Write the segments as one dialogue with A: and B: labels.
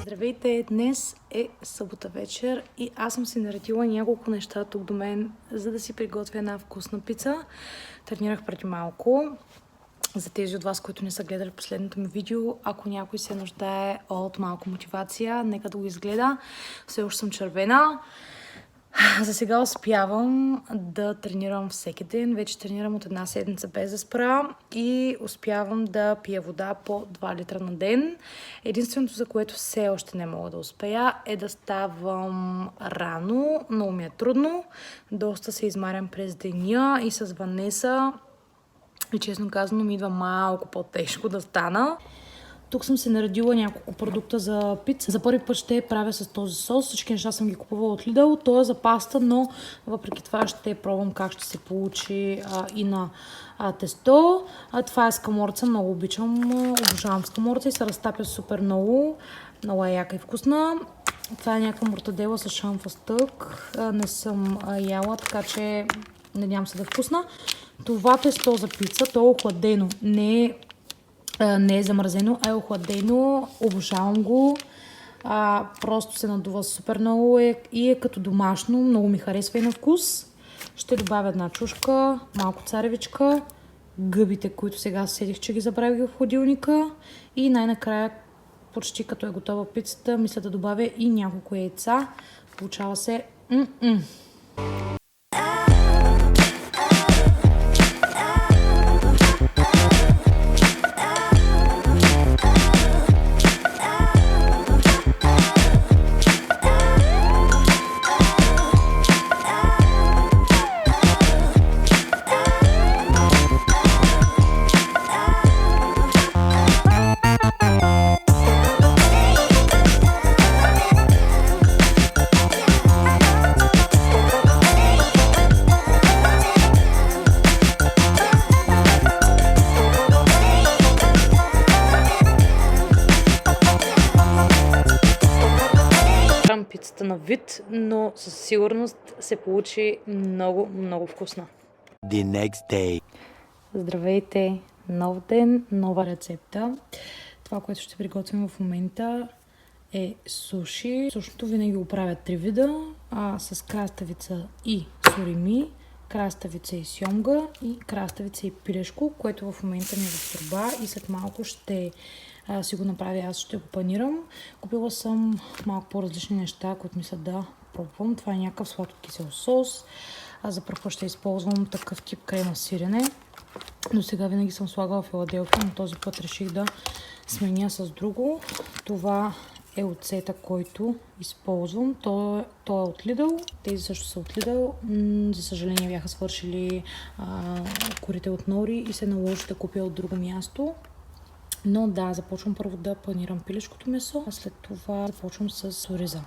A: Здравейте! Днес е събота вечер и аз съм си наредила няколко неща тук до мен, за да си приготвя една вкусна пица. Тренирах преди малко. За тези от вас, които не са гледали последното ми видео, ако някой се нуждае от малко мотивация, нека да го изгледа. Все още съм червена. За сега успявам да тренирам всеки ден. Вече тренирам от една седмица без да спра и успявам да пия вода по 2 литра на ден. Единственото, за което все още не мога да успея, е да ставам рано. Много ми е трудно. Доста се измарям през деня и с Ванеса. И честно казано ми идва малко по-тежко да стана. Тук съм се наредила няколко продукта за пица. За първи път ще правя с този сос. Всички неща съм ги купувала от Lidl. Той е за паста, но въпреки това ще пробвам как ще се получи и на тесто. Това е скаморца. Много обожавам скаморца и се разтапя супер много. Много е яка и вкусна. Това е някаква мортадела с шамфастък. Не съм яла, така че надявам се да е вкусна. Това тесто за пица, то е охладено. Не е замразено, а е охладено. Обожавам го. Просто се надува супер много и е като домашно. Много ми харесва и на вкус. Ще добавя една чушка, малко царевичка, гъбите, които сега седих, че ги забравих в хладилника. И най-накрая, почти като е готова пицата, мисля да добавя и няколко яйца. Получава се пицата на вид, но със сигурност се получи много вкусна.
B: The next day.
A: Здравейте! Нов ден, нова рецепта. Това, което ще приготвим в момента е суши. Сушито винаги го правя 3 вида, с краставица и сурими, краставица и сьомга и краставица и пилешко, което в момента ми е в турба и след малко ще си го направя, аз ще го панирам. Купила съм малко по-различни неща, които мисля да пробвам. Това е някакъв сладко-кисел сос. За първ път ще използвам такъв тип крема сирене. Но сега винаги съм слагала Филаделфия, но този път реших да сменя с друго. Това е оцета, който използвам. Той е от Lidl. Тези също са от Lidl. За съжаление бяха свършили корите от нори и се наложи да купя от друго място. Но да, започвам първо да панирам пилешкото месо, а след това започвам с ориза.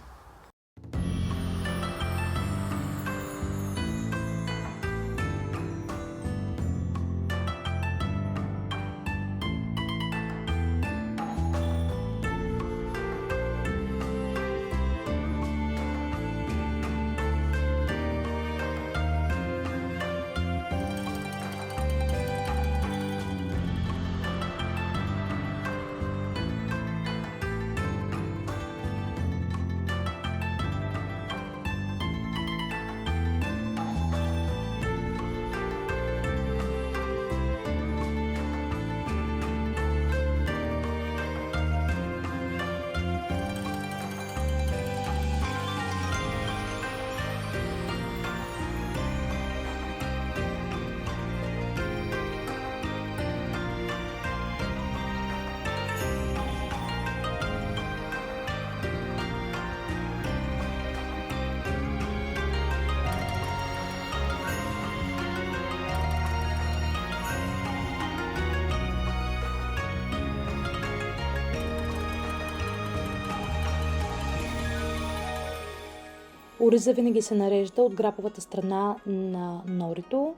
A: Ориза винаги се нарежда от граповата страна на норито.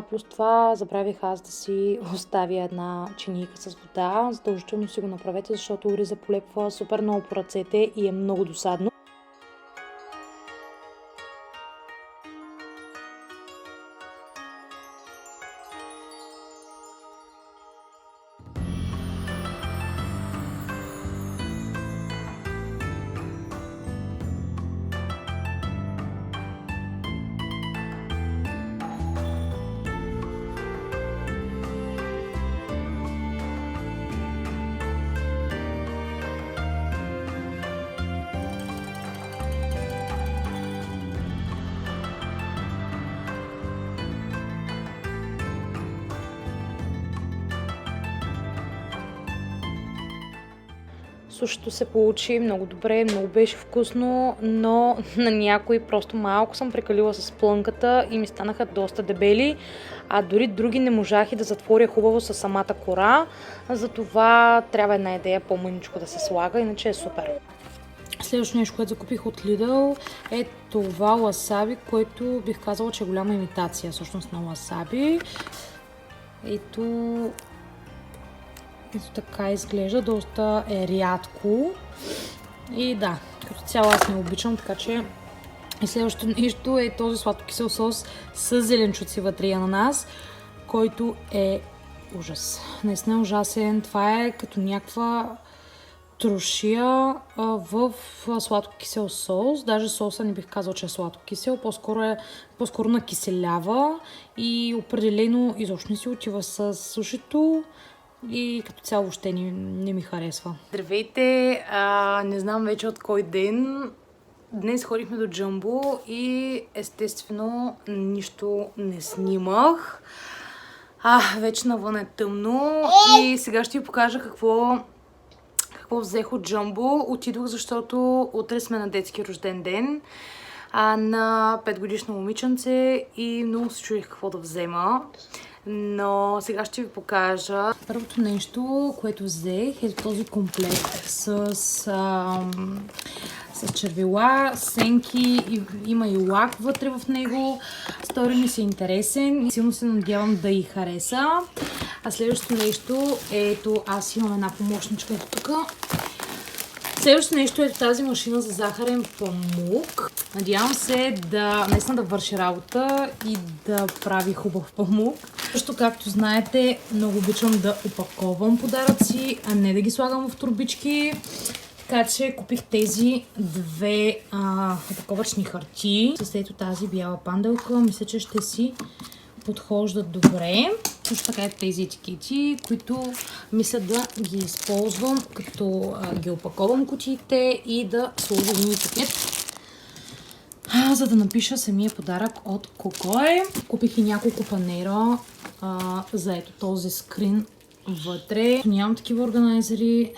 A: Плюс това забравих аз да си оставя една чинийка с вода. Задължително си го направете, защото ориза полепва супер много по ръцете и е много досадно. Сушито се получи много добре, много беше вкусно, но на някои просто малко съм прекалила с плънката и ми станаха доста дебели, а дори други не можах и да затворя хубаво със самата кора, затова трябва една идея по-мъничко да се слага, иначе е супер. Следващото нещо, което закупих от Lidl е това ласаби, което бих казала, че е голяма имитация всъщност на ласаби. Ето така изглежда, доста е рядко и да, като цяло аз не обичам, така че и следващото нещо е този сладкокисел сос с зеленчуци вътре и ананас, който е ужас. Наистина е ужасен, това е като някаква трошия в сладкокисел сос, даже соса не бих казал, че е сладкокисел, по-скоро накиселява и определено изобщо не си отива с сушито. И като цяло въобще не ми харесва. Здравейте! Не знам вече от кой ден. Днес ходихме до Джамбо и естествено нищо не снимах. Вече навън е тъмно и сега ще ви покажа какво взех от Джамбо. Отидох, защото утре сме на детски рожден ден на 5-годишно момиченце и много се чудих какво да взема. Но сега ще ви покажа. Първото нещо, което взех е този комплект с червила, сенки, има и лак вътре в него. Стори ми се интересен и силно се надявам да й хареса. А следващото нещо е ето, аз имам една помощничка ето тук. Следващото нещо е тази машина за захарен памук. Надявам се наистина да върши работа и да прави хубав памук. Също, както знаете, много обичам да опаковам подаръци, а не да ги слагам в турбички. Така че купих тези две опаковъчни хартии. С ето тази бяла панделка. Мисля, че ще си подхождат добре. Също така тези етикети, които мисля да ги използвам, като ги опаковам кутиите и да сложа един етикет, за да напиша самия подарък от Кокой. Купих и няколко панера за ето този скрин вътре. Нямам такива органайзери.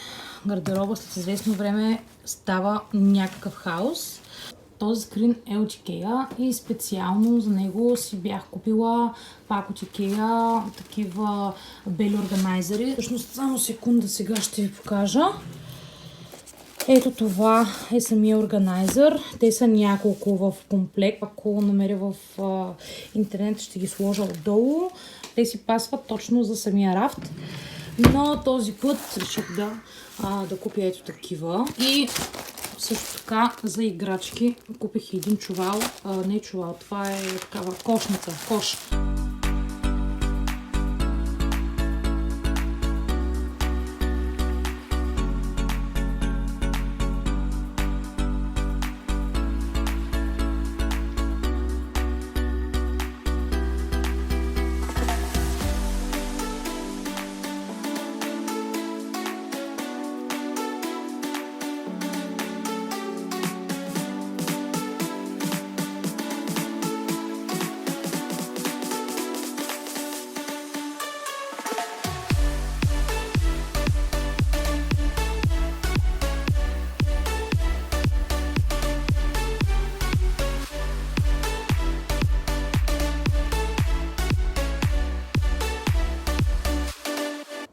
A: Гардероба след известно време става някакъв хаос. Този скрин е от Икеа и специално за него си бях купила пак от Икеа такива бели органайзери. Всъщност само секунда, сега ще ви покажа. Ето това е самия органайзер. Те са няколко в комплект. Ако намеря в интернет, ще ги сложа отдолу. Те си пасват точно за самия рафт. Но този път реших да купя ето такива. И също така за играчки купих един чувал. Не чувал, това е такава кошница. Кош.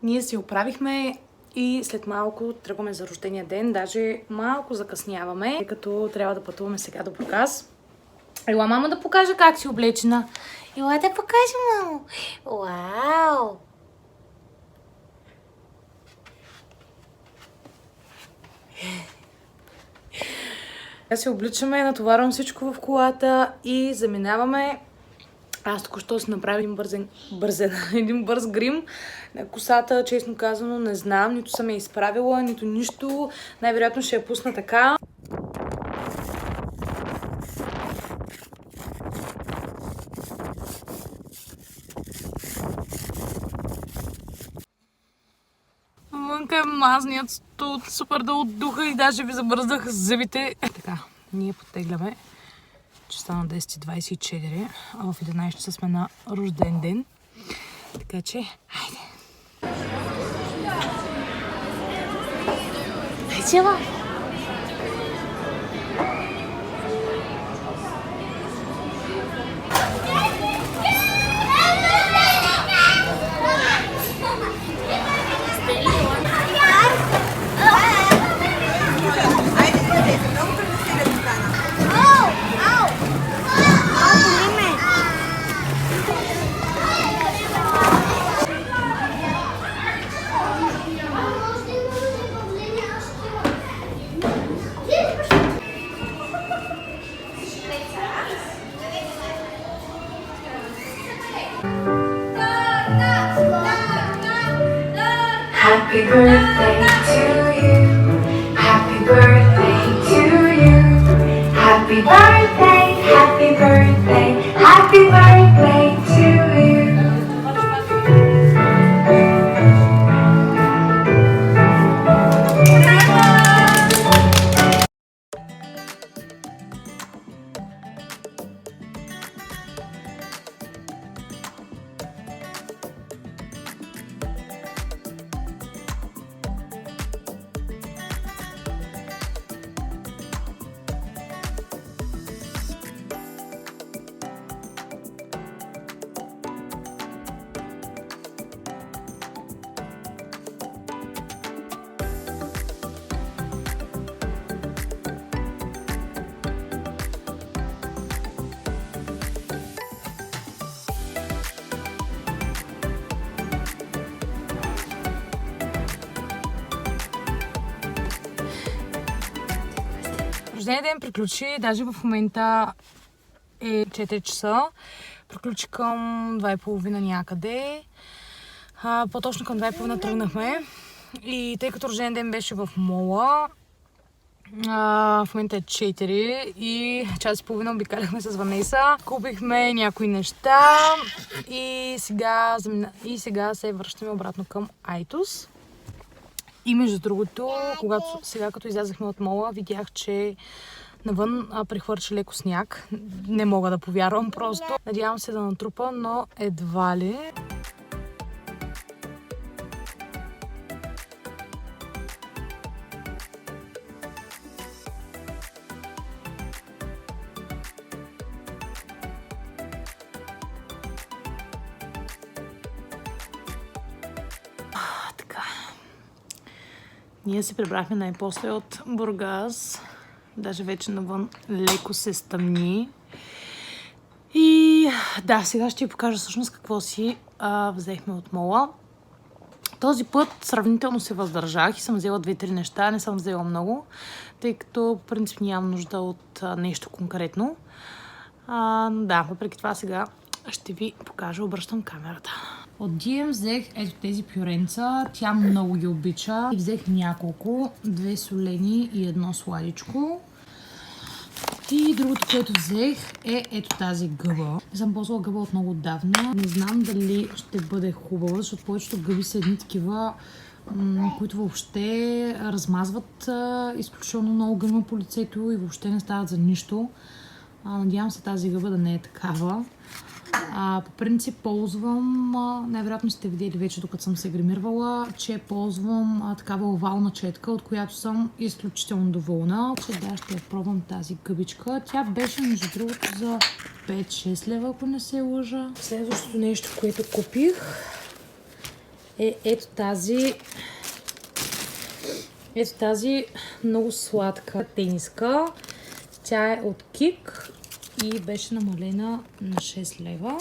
A: Ние си оправихме и след малко тръгваме за рождения ден. Даже малко закъсняваме, като трябва да пътуваме сега до Бургас. Ела, мама, да покажа как си облечена. Ела, да покажа, мамо. Уау! Сега се обличаме, натоварвам всичко в колата и заминаваме. Аз току-що си направя един бърз грим на косата, честно казано, не знам, нито съм я изправила, нито нищо. Най-вероятно ще я пусна така. Вънка е мазният студ, супер да отдуха и даже ви забърздах зъбите. Така, ние потегляме. Че стана 10:24, а в 11 часа сме на рожден ден. Така че, хайде! Села.
C: Happy birthday to you. Happy birthday to you. Happy birthday, happy birthday, happy birthday to you.
A: Рождения ден приключи, даже в момента е 4 часа. Приключи към 2:30 някъде. По-точно към 2:30 тръгнахме. И тъй като рождения ден беше в мола, в момента е 4 и час и половина обикаляхме с Ванеса. Купихме някои неща и сега се връщаме обратно към Айтос. И между другото, сега като излязахме от мола, видях, че навън прехвърча леко сняг. Не мога да повярвам просто. Надявам се да натрупа, но едва ли. Така. Ние се прибрахме най-после от Бургас. Даже вече навън леко се стъмни. И да, сега ще ви покажа всъщност какво си взехме от мола. Този път сравнително се въздържах и съм взела 2-3 неща. Не съм взела много, тъй като по принцип нямам нужда от нещо конкретно. Да, въпреки това сега ще ви покажа. Обръщам камерата. От DM взех ето тези пюренца. Тя много ги обича. И взех няколко. 2 солени и 1 сладичко. И другото, което взех е ето тази гъба. Не съм ползвала гъба от много отдавна. Не знам дали ще бъде хубава, защото повечето гъби са едни такива, които въобще размазват изключително много гъма по лицето и въобще не стават за нищо. Надявам се тази гъба да не е такава. По принцип ползвам, най-вероятно сте видели вече, докато съм се гримирвала, че ползвам такава овална четка, от която съм изключително доволна. Да, ще я пробвам тази гъбичка. Тя беше между другото за 5-6 лева, ако не се лъжа. Следващото нещо, което купих е ето тази много сладка тениска. Тя е от Кик и беше намалена на 6 лева.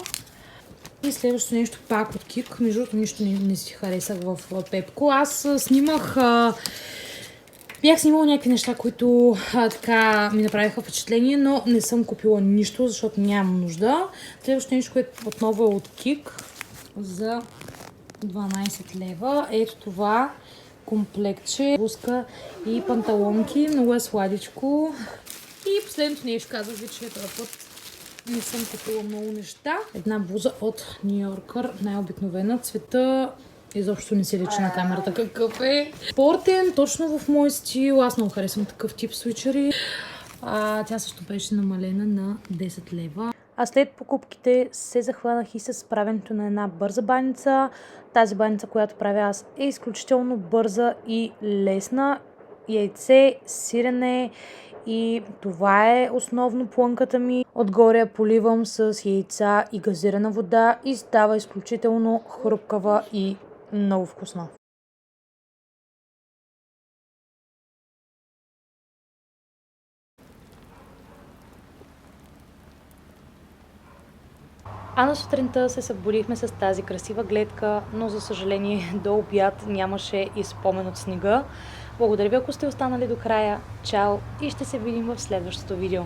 A: И следващото нещо пак от Кик. Между другото нищо не си харесах в Пепко. Аз снимах... Бях снимала някакви неща, които така ми направиха впечатление, но не съм купила нищо, защото нямам нужда. Следващото нещо, което отново е от Кик за 12 лева. Ето това комплектче, блузка и панталонки. Много е сладичко. И последното нещо, казах ви, че този път не съм купила много неща. Една блуза от New Yorker, най-обикновена. Цвета изобщо не се личи на камерата какъв е. Спортен, точно в мой стил. Аз много харесвам такъв тип свичери. Тя също беше намалена на 10 лева. А след покупките се захванах и с правенето на една бърза баница. Тази баница, която правя аз, е изключително бърза и лесна. яйце, сирене и това е основно плънката ми. Отгоре я поливам с яйца и газирана вода и става изключително хрупкава и много вкусна. А на сутринта се събудихме с тази красива гледка, но за съжаление до обяд нямаше и спомен от снега. Благодаря ви, ако сте останали до края. Чао и ще се видим в следващото видео.